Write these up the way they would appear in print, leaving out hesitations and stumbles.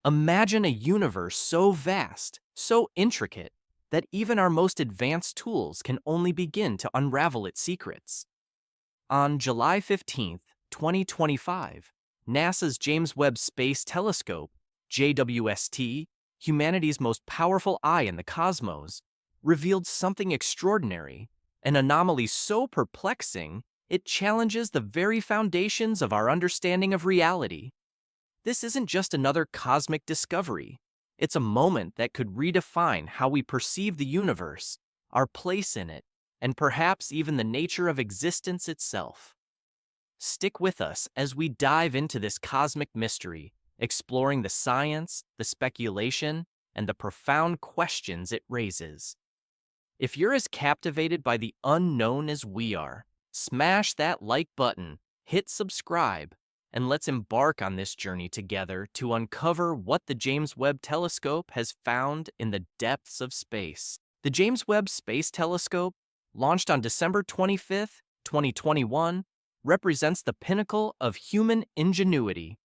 Imagine a universe so vast, so intricate, that even our most advanced tools can only begin to unravel its secrets. On July 15th, 2025, NASA's James Webb Space Telescope, JWST, humanity's most powerful eye in the cosmos, revealed something extraordinary, an anomaly so perplexing it challenges the very foundations of our understanding of reality. This isn't just another cosmic discovery. It's a moment that could redefine how we perceive the universe, our place in it, and perhaps even the nature of existence itself. Stick with us as we dive into this cosmic mystery, exploring the science, the speculation, and the profound questions it raises. If you're as captivated by the unknown as we are, smash that like button, hit subscribe, and let's embark on this journey together to uncover what the James Webb Telescope has found in the depths of space. The James Webb Space Telescope, launched on December 25th, 2021, represents the pinnacle of human ingenuity.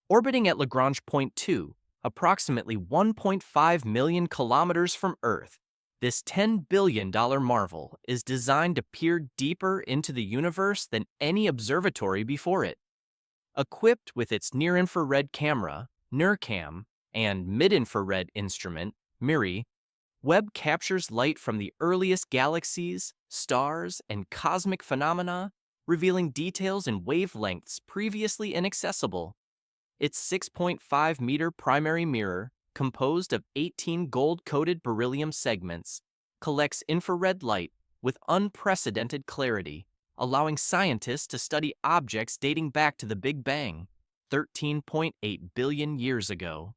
Orbiting at Lagrange Point 2, approximately 1.5 million kilometers from Earth, this $10 billion marvel is designed to peer deeper into the universe than any observatory before it. Equipped with its near-infrared camera, NIRCam, and mid-infrared instrument, MIRI, Webb captures light from the earliest galaxies, stars, and cosmic phenomena, revealing details in wavelengths previously inaccessible. Its 6.5-meter primary mirror, composed of 18 gold-coated beryllium segments, collects infrared light with unprecedented clarity, allowing scientists to study objects dating back to the Big Bang, 13.8 billion years ago.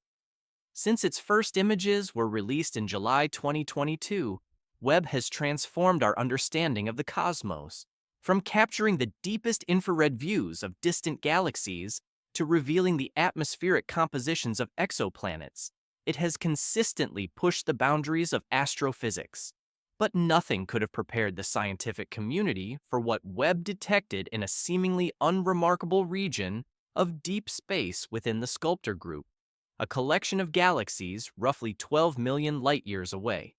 Since its first images were released in July 2022, Webb has transformed our understanding of the cosmos. From capturing the deepest infrared views of distant galaxies to revealing the atmospheric compositions of exoplanets, it has consistently pushed the boundaries of astrophysics. But nothing could have prepared the scientific community for what Webb detected in a seemingly unremarkable region of deep space within the Sculptor Group, a collection of galaxies roughly 12 million light-years away.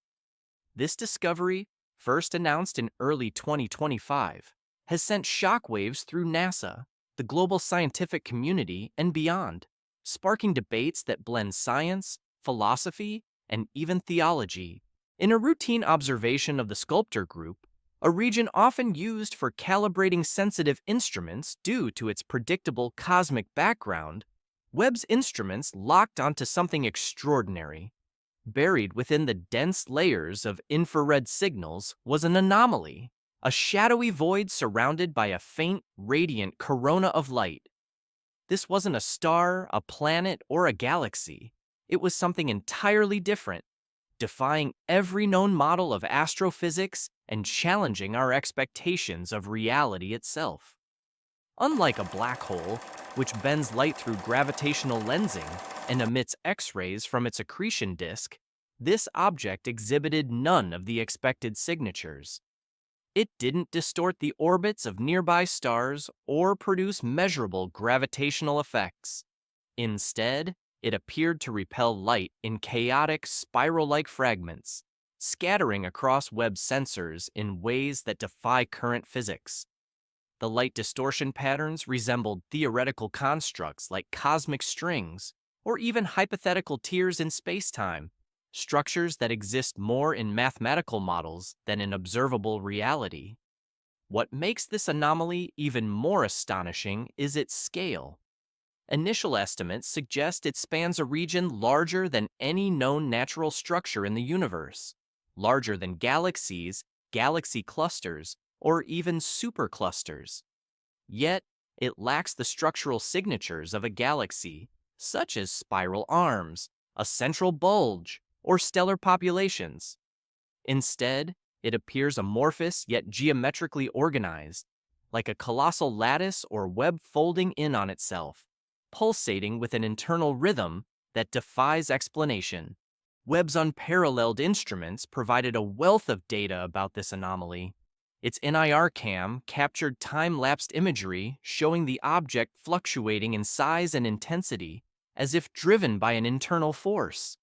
This discovery, first announced in early 2025, has sent shockwaves through NASA, the global scientific community, and beyond, sparking debates that blend science, philosophy, and even theology. In a routine observation of the Sculptor Group, a region often used for calibrating sensitive instruments due to its predictable cosmic background, Webb's instruments locked onto something extraordinary. Buried within the dense layers of infrared signals was an anomaly, a shadowy void surrounded by a faint, radiant corona of light. This wasn't a star, a planet, or a galaxy. It was something entirely different, defying every known model of astrophysics and challenging our expectations of reality itself. Unlike a black hole, which bends light through gravitational lensing and emits X-rays from its accretion disk, this object exhibited none of the expected signatures. It didn't distort the orbits of nearby stars or produce measurable gravitational effects. Instead, it appeared to repel light in chaotic, spiral-like fragments, scattering across Webb's sensors in ways that defy current physics. The light distortion patterns resembled theoretical constructs like cosmic strings or even hypothetical tiers in spacetime, structures that exist more in mathematical models than in observable reality. What makes this anomaly even more astonishing is its scale. Initial estimates suggest it spans a region larger than any known natural structure in the universe, larger than galaxies, galaxy clusters, or even superclusters. Yet, it lacks the structural signatures of a galaxy, such as spiral arms, a central bulge, or stellar populations. Instead, it appears amorphous yet geometrically organized, like a colossal lattice or web folding in on itself, pulsating with an internal rhythm that defies explanation. Webb's unparalleled instruments provided a wealth of data about this anomaly. Its NIRCam captured time-lapsed imagery showing the object fluctuating in size and intensity as if driven by an internal force.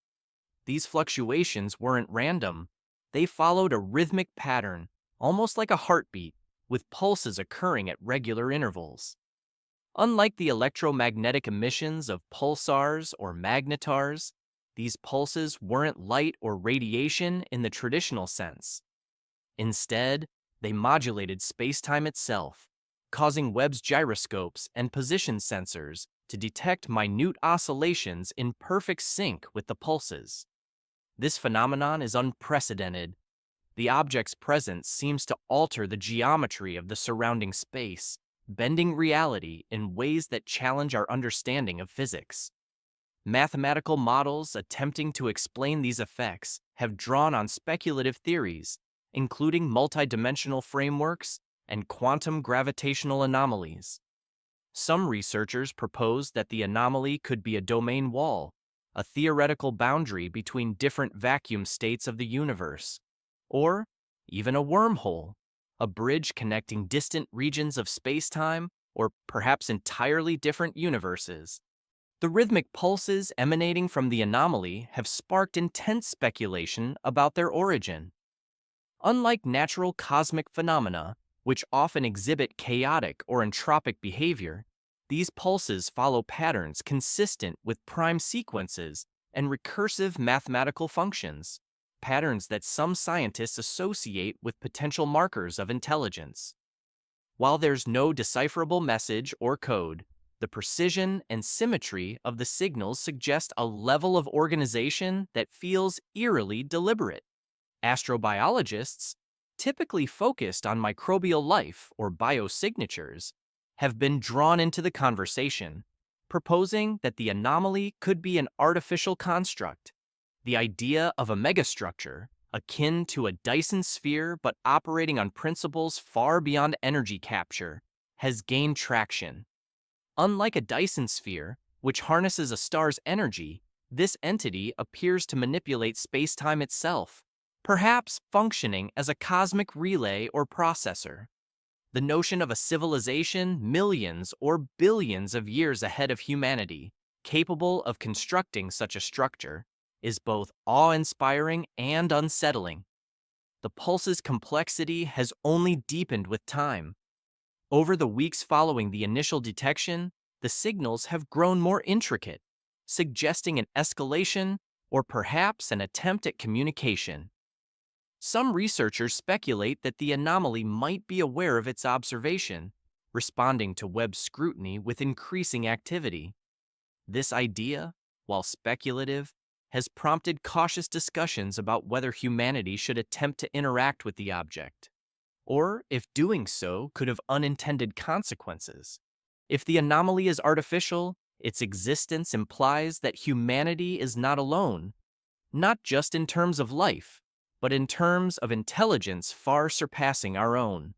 These fluctuations weren't random. They followed a rhythmic pattern, almost like a heartbeat, with pulses occurring at regular intervals. Unlike the electromagnetic emissions of pulsars or magnetars, these pulses weren't light or radiation in the traditional sense. Instead, they modulated spacetime itself, causing Webb's gyroscopes and position sensors to detect minute oscillations in perfect sync with the pulses. This phenomenon is unprecedented. The object's presence seems to alter the geometry of the surrounding space, bending reality in ways that challenge our understanding of physics. Mathematical models attempting to explain these effects have drawn on speculative theories, including multidimensional frameworks and quantum gravitational anomalies. Some researchers propose that the anomaly could be a domain wall, a theoretical boundary between different vacuum states of the universe, or even a wormhole, a bridge connecting distant regions of spacetime or perhaps entirely different universes. The rhythmic pulses emanating from the anomaly have sparked intense speculation about their origin. Unlike natural cosmic phenomena, which often exhibit chaotic or entropic behavior, these pulses follow patterns consistent with prime sequences and recursive mathematical functions, patterns that some scientists associate with potential markers of intelligence. While there's no decipherable message or code, the precision and symmetry of the signals suggest a level of organization that feels eerily deliberate. Astrobiologists, typically focused on microbial life or biosignatures, have been drawn into the conversation, proposing that the anomaly could be an artificial construct. The idea of a megastructure, akin to a Dyson sphere but operating on principles far beyond energy capture, has gained traction. Unlike a Dyson sphere, which harnesses a star's energy, this entity appears to manipulate spacetime itself, perhaps functioning as a cosmic relay or processor. The notion of a civilization millions or billions of years ahead of humanity, capable of constructing such a structure, is both awe-inspiring and unsettling. The pulse's complexity has only deepened with time. Over the weeks following the initial detection, the signals have grown more intricate, suggesting an escalation or perhaps an attempt at communication. Some researchers speculate that the anomaly might be aware of its observation, responding to Webb's scrutiny with increasing activity. This idea, while speculative, has prompted cautious discussions about whether humanity should attempt to interact with the object, or if doing so could have unintended consequences. If the anomaly is artificial, its existence implies that humanity is not alone, not just in terms of life, but in terms of intelligence far surpassing our own.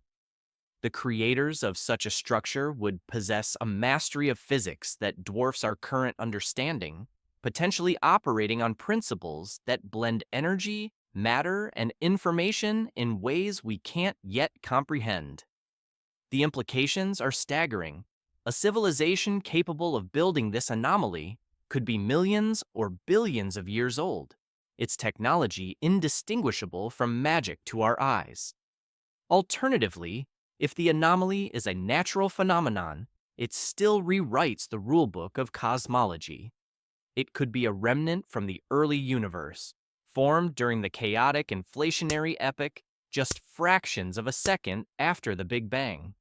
The creators of such a structure would possess a mastery of physics that dwarfs our current understanding, potentially operating on principles that blend energy, matter, and information in ways we can't yet comprehend. The implications are staggering. A civilization capable of building this anomaly could be millions or billions of years old, its technology indistinguishable from magic to our eyes. Alternatively, if the anomaly is a natural phenomenon, it still rewrites the rulebook of cosmology. It could be a remnant from the early universe, formed during the chaotic inflationary epoch just fractions of a second after the Big Bang.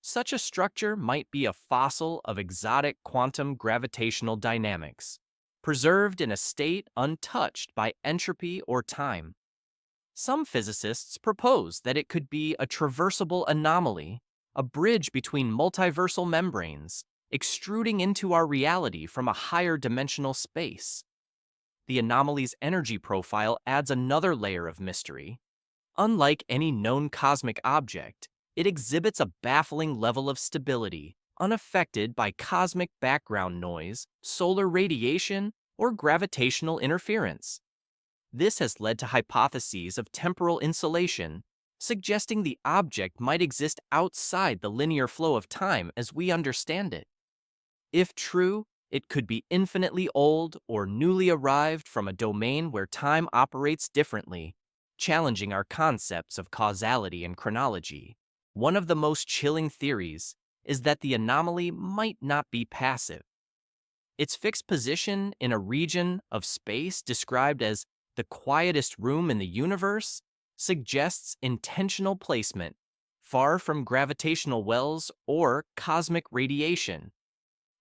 Such a structure might be a fossil of exotic quantum gravitational dynamics, preserved in a state untouched by entropy or time. Some physicists propose that it could be a traversable anomaly, a bridge between multiversal membranes, extruding into our reality from a higher dimensional space. The anomaly's energy profile adds another layer of mystery. Unlike any known cosmic object, it exhibits a baffling level of stability, unaffected by cosmic background noise, solar radiation, or gravitational interference. This has led to hypotheses of temporal insulation, suggesting the object might exist outside the linear flow of time as we understand it. If true, It could be infinitely old or newly arrived from a domain where time operates differently, challenging our concepts of causality and chronology. One of the most chilling theories is that the anomaly might not be passive. Its fixed position in a region of space described as the quietest room in the universe suggests intentional placement, far from gravitational wells or cosmic radiation.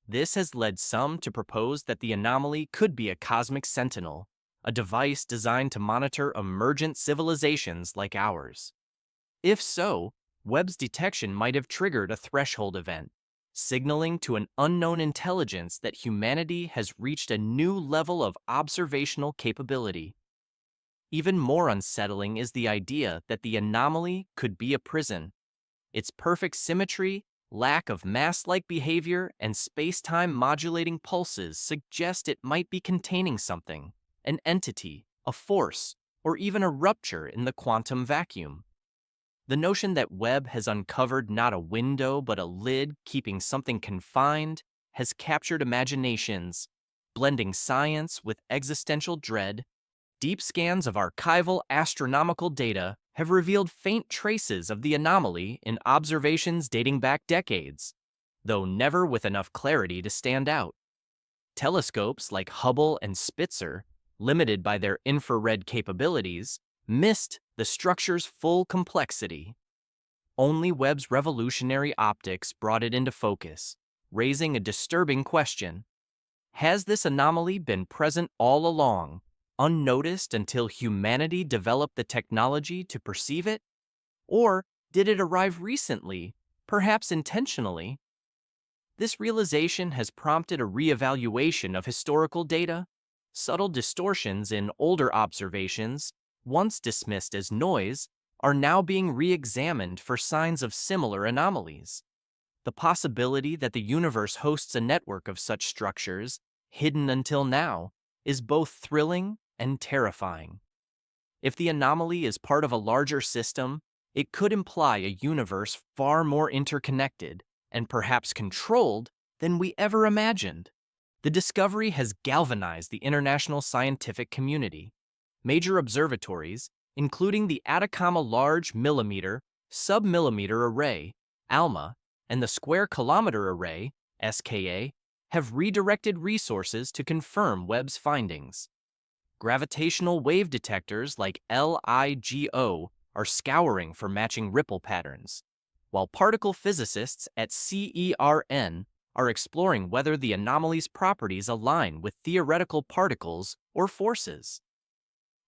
This has led some to propose that the anomaly could be a cosmic sentinel, a device designed to monitor emergent civilizations like ours. If so, Webb's detection might have triggered a threshold event, signaling to an unknown intelligence that humanity has reached a new level of observational capability. Even more unsettling is the idea that the anomaly could be a prison. Its perfect symmetry, lack of mass-like behavior, and space-time modulating pulses suggest it might be containing something, an entity, a force, or even a rupture in the quantum vacuum. The notion that Webb has uncovered not a window but a lid keeping something confined has captured imaginations, blending science with existential dread. Deep scans of archival astronomical data have revealed faint traces of the anomaly in observations dating back decades, though never with enough clarity to stand out. Telescopes like Hubble and Spitzer, limited by their infrared capabilities, missed the structure's full complexity. Only Webb's revolutionary optics brought it into focus, raising a disturbing question. Has this anomaly been present all along, unnoticed until humanity developed the technology to perceive it? Or did it arrive recently, perhaps intentionally? This realization has prompted a reevaluation of historical data. Subtle distortions in older observations, once dismissed as noise, are now being re-examined for signs of similar anomalies. The possibility that the universe hosts a network of such structures, hidden until now, is both thrilling and terrifying. If the anomaly is part of a larger system, it could imply a universe far more interconnected and perhaps controlled than we ever imagined. The discovery has galvanized the international scientific community. Major observatories, including the Atacama Large Millimeter, Submillimeter Array, ALMA, and the Square Kilometer Array, SKA, have redirected resources to confirm Webb's findings. Gravitational wave detectors like LIGO are scouring for matching ripple patterns, while particle physicists at CERN are exploring whether the anomaly's properties align with theoretical particles or forces.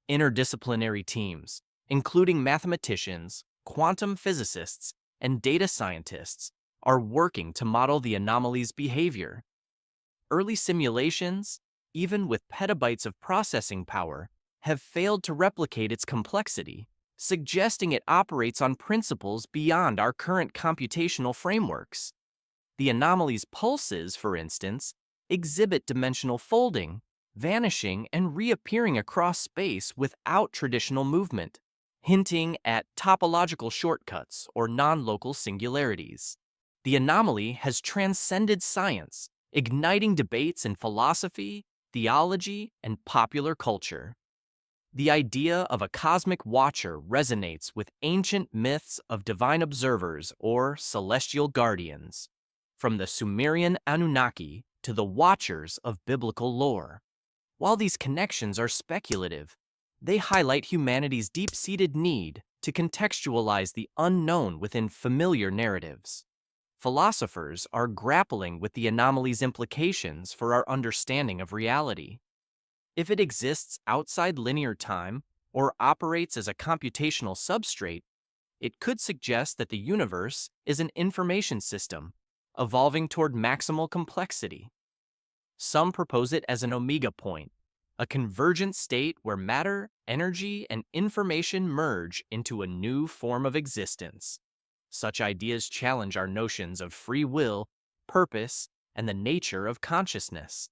Interdisciplinary teams, including mathematicians, quantum physicists, and data scientists, are working to model the anomaly's behavior. Early simulations, even with petabytes of processing power, have failed to replicate its complexity, suggesting it operates on principles beyond our current computational frameworks. The anomaly's pulses, for instance, exhibit dimensional folding, vanishing and reappearing across space without traditional movement, hinting at topological shortcuts or non-local singularities. The anomaly has transcended science, igniting debates in philosophy, theology, and popular culture. The idea of a cosmic watcher resonates with ancient myths of divine observers or celestial guardians, from the Sumerian Anunnaki to the Watchers of biblical lore. While these connections are speculative, they highlight humanity's deep-seated need to contextualize the unknown within familiar narratives. Philosophers are grappling with the anomaly's implications for our understanding of reality. If it exists outside linear time or operates as a computational substrate, it could suggest that the universe is an information system, evolving toward maximal complexity. Some propose it as an omega point, a convergent state where matter, energy, and information merge into a new form of existence. Such ideas challenge our notions of free will, purpose, and the nature of consciousness.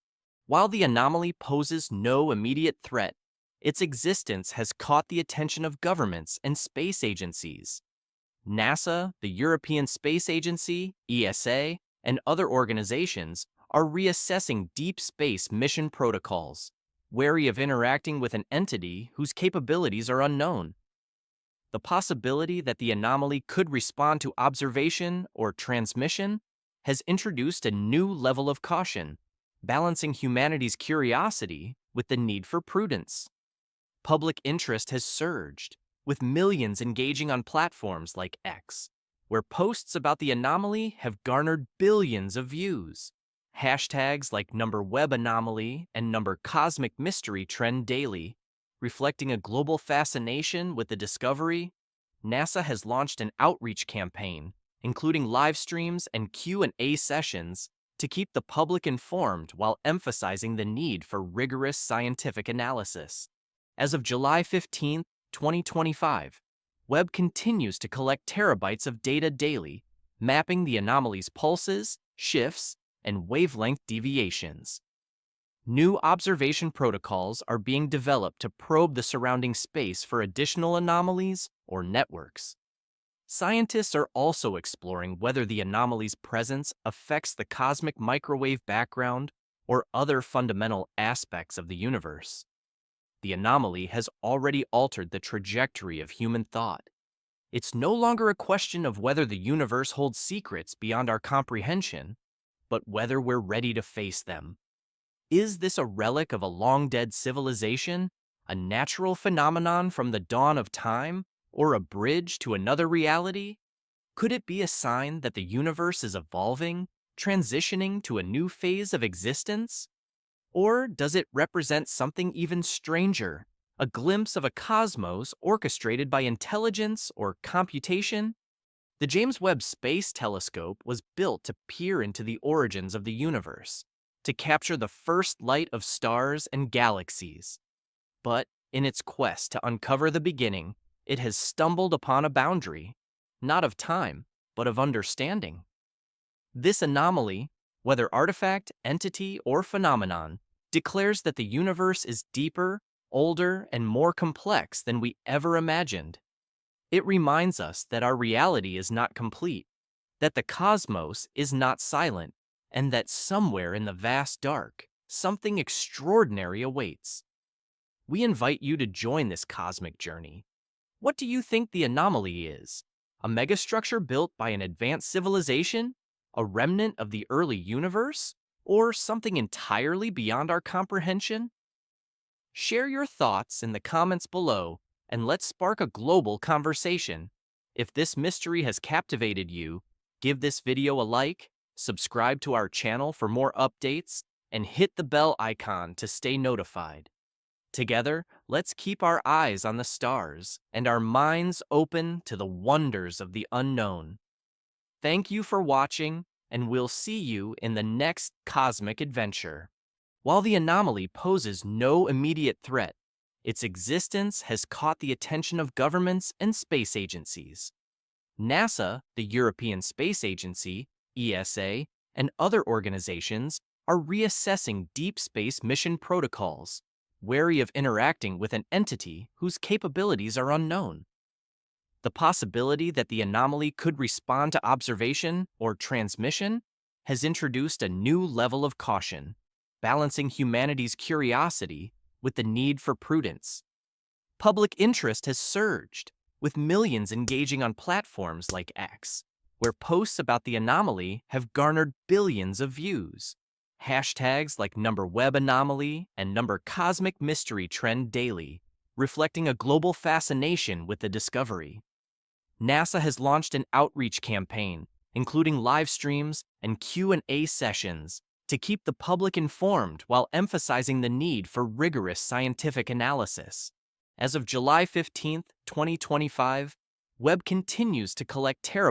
While the anomaly poses no immediate threat, its existence has caught the attention of governments and space agencies. NASA, the European Space Agency, ESA, and other organizations are reassessing deep space mission protocols, wary of interacting with an entity whose capabilities are unknown. The possibility that the anomaly could respond to observation or transmission has introduced a new level of caution, balancing humanity's curiosity with the need for prudence. Public interest has surged, with millions engaging on platforms like X, where posts about the anomaly have garnered billions of views. Hashtags like #Webb anomaly and #Cosmic mystery trend daily, reflecting a global fascination with the discovery. NASA has launched an outreach campaign, including live streams and Q&A sessions, to keep the public informed while emphasizing the need for rigorous scientific analysis. As of July 15, 2025, Webb continues to collect terabytes of data daily, mapping the anomaly's pulses, shifts, and wavelength deviations. New observation protocols are being developed to probe the surrounding space for additional anomalies or networks. Scientists are also exploring whether the anomaly's presence affects the cosmic microwave background or other fundamental aspects of the universe. The anomaly has already altered the trajectory of human thought. It's no longer a question of whether the universe holds secrets beyond our comprehension, but whether we're ready to face them. Is this a relic of a long-dead civilization, a natural phenomenon from the dawn of time, or a bridge to another reality? Could it be a sign that the universe is evolving, transitioning to a new phase of existence? Or does it represent something even stranger, a glimpse of a cosmos orchestrated by intelligence or computation? The James Webb Space Telescope was built to peer into the origins of the universe, to capture the first light of stars and galaxies. But in its quest to uncover the beginning, it has stumbled upon a boundary, not of time, but of understanding. This anomaly, whether artifact, entity, or phenomenon, declares that the universe is deeper, older, and more complex than we ever imagined. It reminds us that our reality is not complete, that the cosmos is not silent, and that somewhere in the vast dark, something extraordinary awaits. We invite you to join this cosmic journey. What do you think the anomaly is? A megastructure built by an advanced civilization? A remnant of the early universe? Or something entirely beyond our comprehension? Share your thoughts in the comments below, and let's spark a global conversation. If this mystery has captivated you, give this video a like, subscribe to our channel for more updates, and hit the bell icon to stay notified. Together, let's keep our eyes on the stars and our minds open to the wonders of the unknown. Thank you for watching, and we'll see you in the next cosmic adventure. While the anomaly poses no immediate threat, its existence has caught the attention of governments and space agencies. NASA, the European Space Agency, ESA, and other organizations are reassessing deep space mission protocols, wary of interacting with an entity whose capabilities are unknown. The possibility that the anomaly could respond to observation or transmission has introduced a new level of caution, balancing humanity's curiosity with the need for prudence. Public interest has surged, with millions engaging on platforms like X, where posts about the anomaly have garnered billions of views. Hashtags like #Webb anomaly and #Cosmic mystery trend daily, reflecting a global fascination with the discovery. NASA has launched an outreach campaign, including live streams and Q&A sessions, to keep the public informed while emphasizing the need for rigorous scientific analysis. As of July 15, 2025, Webb continues to collect terabytes